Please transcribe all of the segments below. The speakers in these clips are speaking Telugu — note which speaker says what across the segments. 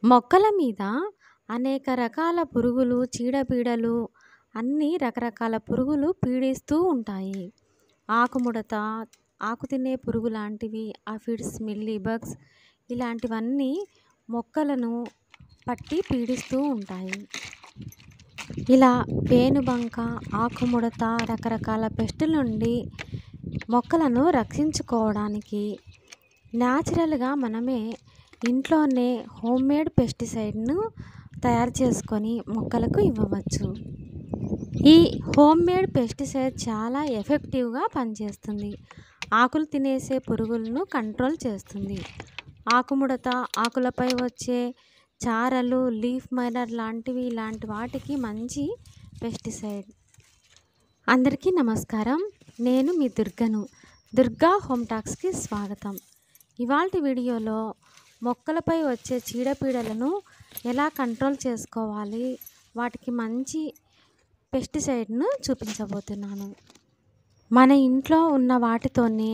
Speaker 1: మొక్కల మీద అనేక రకాల పురుగులు, చీడపీడలు అన్నీ రకరకాల పురుగులు పీడిస్తూ ఉంటాయి. ఆకుముడత, ఆకు తినే పురుగు లాంటివి, ఆఫిడ్స్, మిల్లీ బగ్స్ ఇలాంటివన్నీ మొక్కలను పట్టి పీడిస్తూ ఉంటాయి. ఇలా పేనుబంక, ఆకుముడత రకరకాల పెస్టుల నుండి మొక్కలను రక్షించుకోవడానికి న్యాచురల్‌గా మనమే ఇంట్లోనే హోమ్‌మేడ్ పెస్టిసైడ్‌ను తయారు చేసుకొని మొక్కలకు ఇవ్వవచ్చు. ఈ హోమ్‌మేడ్ పెస్టిసైడ్ చాలా ఎఫెక్టివ్‌గా పనిచేస్తుంది. ఆకులు తినేసే పురుగులను కంట్రోల్ చేస్తుంది. ఆకుముడత, ఆకులపై వచ్చే చారలు, లీఫ్ మైనర్ లాంటివి ఇలాంటి వాటికి మంచి పెస్టిసైడ్. అందరికీ నమస్కారం. నేను మీ దుర్గను. దుర్గా హోమ్ టాక్స్‌కి స్వాగతం. ఇవాల్టి వీడియోలో మొక్కలపై వచ్చే చీడపీడలను ఎలా కంట్రోల్ చేసుకోవాలి, వాటికి మంచి పెస్టిసైడ్‌ను చూపించబోతున్నాను. మన ఇంట్లో ఉన్న వాటితోనే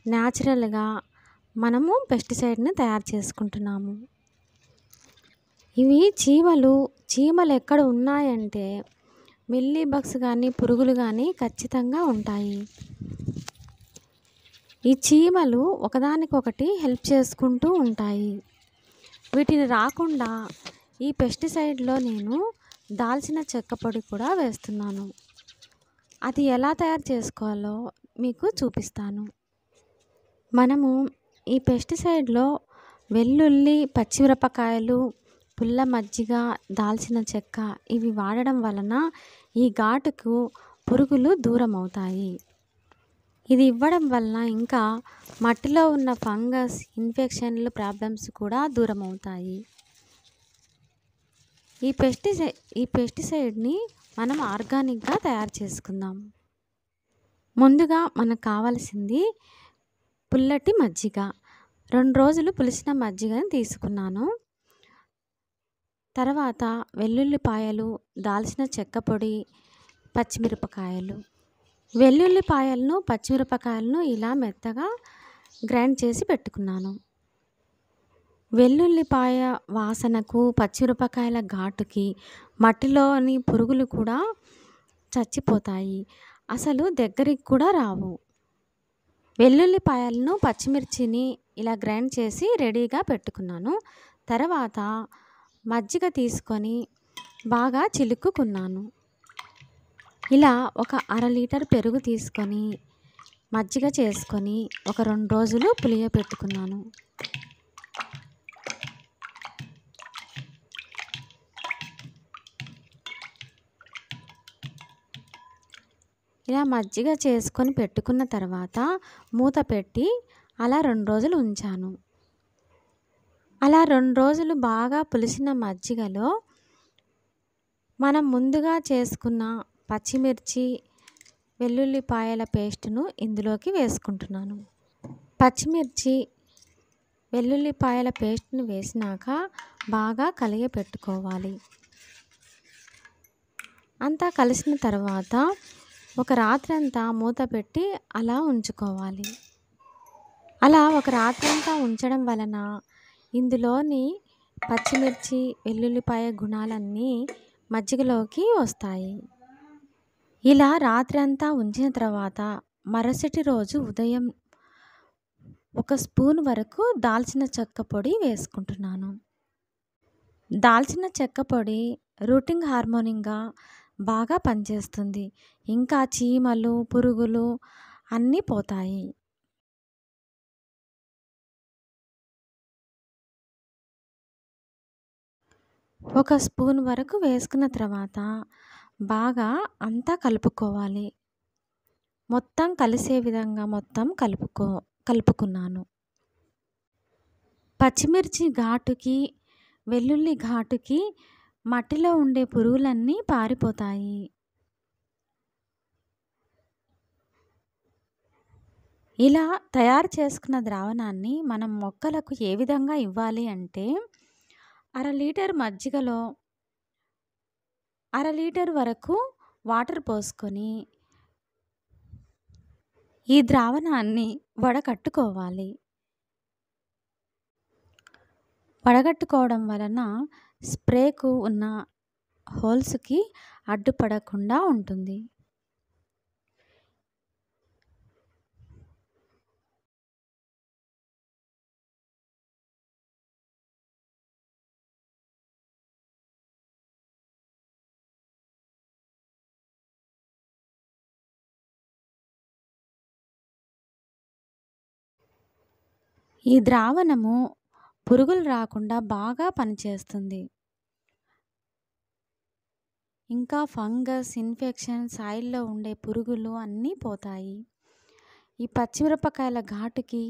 Speaker 1: న్యాచురల్‌గా మనము పెస్టిసైడ్‌ని తయారు చేసుకుంటున్నాము. ఇవి చీమలు ఎక్కడ ఉన్నాయంటే మిల్లీ బగ్స్ కానీ, పురుగులు కానీ ఖచ్చితంగా ఉంటాయి. ఈ చీమలు ఒకదానికొకటి హెల్ప్ చేసుకుంటూ ఉంటాయి. వీటిని రాకుండా ఈ పెస్టిసైడ్‌లో నేను దాల్చిన చెక్క పొడి కూడా వేస్తున్నాను. అది ఎలా తయారు చేసుకోవాలో మీకు చూపిస్తాను. మనము ఈ పెస్టిసైడ్‌లో వెల్లుల్లి, పచ్చిమిరపకాయలు, పుల్ల మజ్జిగ, దాల్చిన చెక్క ఇవి వాడడం వలన ఈ ఘాటుకు పురుగులు దూరం అవుతాయి. ఇది ఇవ్వడం వలన ఇంకా మట్టిలో ఉన్న ఫంగస్, ఇన్ఫెక్షన్లు ప్రాబ్లమ్స్ కూడా దూరం అవుతాయి. ఈ పెస్టిసైడ్‌ని మనం ఆర్గానిక్‌గా తయారు చేసుకుందాం. ముందుగా మనకు కావాల్సింది పుల్లటి మజ్జిగ. 2 రోజులు పులిసిన మజ్జిగని తీసుకున్నాను. తర్వాత వెల్లుల్లిపాయలు, దాల్చిన చెక్క పొడి, పచ్చిమిరపకాయలు. వెల్లుల్లిపాయలను, పచ్చిమిరపకాయలను ఇలా మెత్తగా గ్రైండ్ చేసి పెట్టుకున్నాను. వెల్లుల్లిపాయ వాసనకు, పచ్చిమిరపకాయల ఘాటుకి మట్టిలోని పురుగులు కూడా చచ్చిపోతాయి. అసలు దగ్గరికి కూడా రావు. వెల్లుల్లిపాయలను, పచ్చిమిర్చిని ఇలా గ్రైండ్ చేసి రెడీగా పెట్టుకున్నాను. తర్వాత మజ్జిగ తీసుకొని బాగా చిలుక్కుకున్నాను. ఇలా ఒక అర లీటర్ పెరుగు తీసుకొని మజ్జిగ చేసుకొని ఒక 2 రోజులు పులియబెట్టుకున్నాను. ఇలా మజ్జిగ చేసుకొని పెట్టుకున్న తర్వాత మూత పెట్టి అలా 2 రోజులు ఉంచాను. అలా 2 రోజులు బాగా పులిసిన మజ్జిగలో మనం ముందుగా చేసుకున్న పచ్చిమిర్చి, వెల్లుల్లిపాయల పేస్టును ఇందులోకి వేసుకుంటున్నాను. పచ్చిమిర్చి, వెల్లుల్లిపాయల పేస్ట్‌ని వేసినాక బాగా కలియపెట్టుకోవాలి. అంతా కలిసిన తర్వాత ఒక రాత్రంతా మూత పెట్టి అలా ఉంచుకోవాలి. అలా ఒక రాత్రంతా ఉంచడం వలన ఇందులోని పచ్చిమిర్చి, వెల్లుల్లిపాయ గుణాలన్నీ మజ్జిగలోకి వస్తాయి. ఇలా రాత్రంతా ఉంచిన తర్వాత మరుసటి రోజు ఉదయం 1 స్పూన్ వరకు దాల్చిన చెక్క పొడి వేసుకుంటున్నాను. దాల్చిన చెక్క పొడి రూటింగ్ హార్మోన్‌గా బాగా పనిచేస్తుంది. ఇంకా చీమలు, పురుగులు అన్నీ పోతాయి. ఒక స్పూన్ వరకు వేసుకున్న తర్వాత బాగా అంతా కలుపుకోవాలి. మొత్తం కలిసే విధంగా మొత్తం కలుపుకున్నాను. పచ్చిమిర్చి ఘాటుకి, వెల్లుల్లి ఘాటుకి మట్టిలో ఉండే పురుగులన్నీ పారిపోతాయి. ఇలా తయారు చేసుకున్న ద్రావణాన్ని మనం మొక్కలకు ఏ విధంగా ఇవ్వాలి అంటే అర లీటర్ మజ్జిగలో అర లీటర్ వరకు వాటర్ పోసుకొని ఈ ద్రావణాన్ని వడకట్టుకోవాలి. వడగట్టుకోవడం వలన స్ప్రేకు ఉన్న హోల్స్‌కి అడ్డుపడకుండా ఉంటుంది. ఈ ద్రావణము పురుగులు రాకుండా బాగా పనిచేస్తుంది. ఇంకా ఫంగస్, ఇన్ఫెక్షన్, సాయిల్‌లో ఉండే పురుగులు అన్నీ పోతాయి. ఈ పచ్చిమిరపకాయల ఘాటుకి,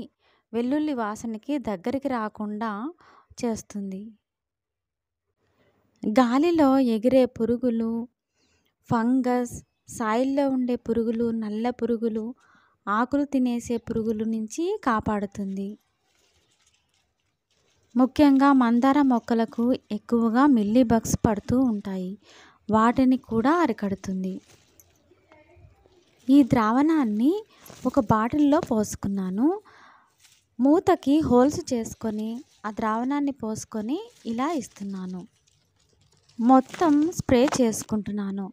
Speaker 1: వెల్లుల్లి వాసనకి దగ్గరికి రాకుండా చేస్తుంది. గాలిలో ఎగిరే పురుగులు, ఫంగస్, సాయిల్‌లో ఉండే పురుగులు, నల్ల పురుగులు, ఆకులు తినేసే పురుగుల నుంచి కాపాడుతుంది. ముఖ్యంగా మందార మొక్కలకు ఎక్కువగా మిల్లీ బగ్స్ పడుతూ ఉంటాయి. వాటిని కూడా అరికడుతుంది. ఈ ద్రావణాన్ని ఒక బాటిల్లో పోసుకున్నాను. మూతకి హోల్స్ చేసుకొని ఆ ద్రావణాన్ని పోసుకొని ఇలా ఇస్తున్నాను. మొత్తం స్ప్రే చేసుకుంటున్నాను.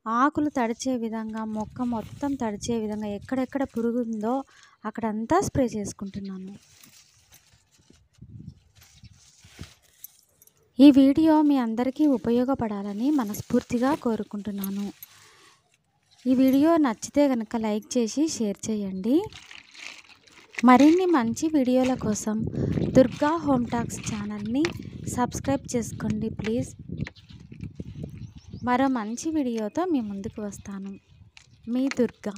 Speaker 1: ఆకులు తడిచే విధంగా, మొక్క మొత్తం తడిచే విధంగా ఎక్కడెక్కడ పురుగు ఉందో అక్కడంతా స్ప్రే చేసుకుంటున్నాను. ఈ వీడియో మీ అందరికీ ఉపయోగపడాలని మనస్ఫూర్తిగా కోరుకుంటున్నాను. ఈ వీడియో నచ్చితే కనుక లైక్ చేసి షేర్ చేయండి. మరిన్ని మంచి వీడియోల కోసం దుర్గా హోమ్ టాక్స్ ఛానల్ని సబ్స్క్రైబ్ చేసుకోండి ప్లీజ్. మరో మంచి వీడియోతో మీ ముందుకు వస్తాను. మీ దుర్గా.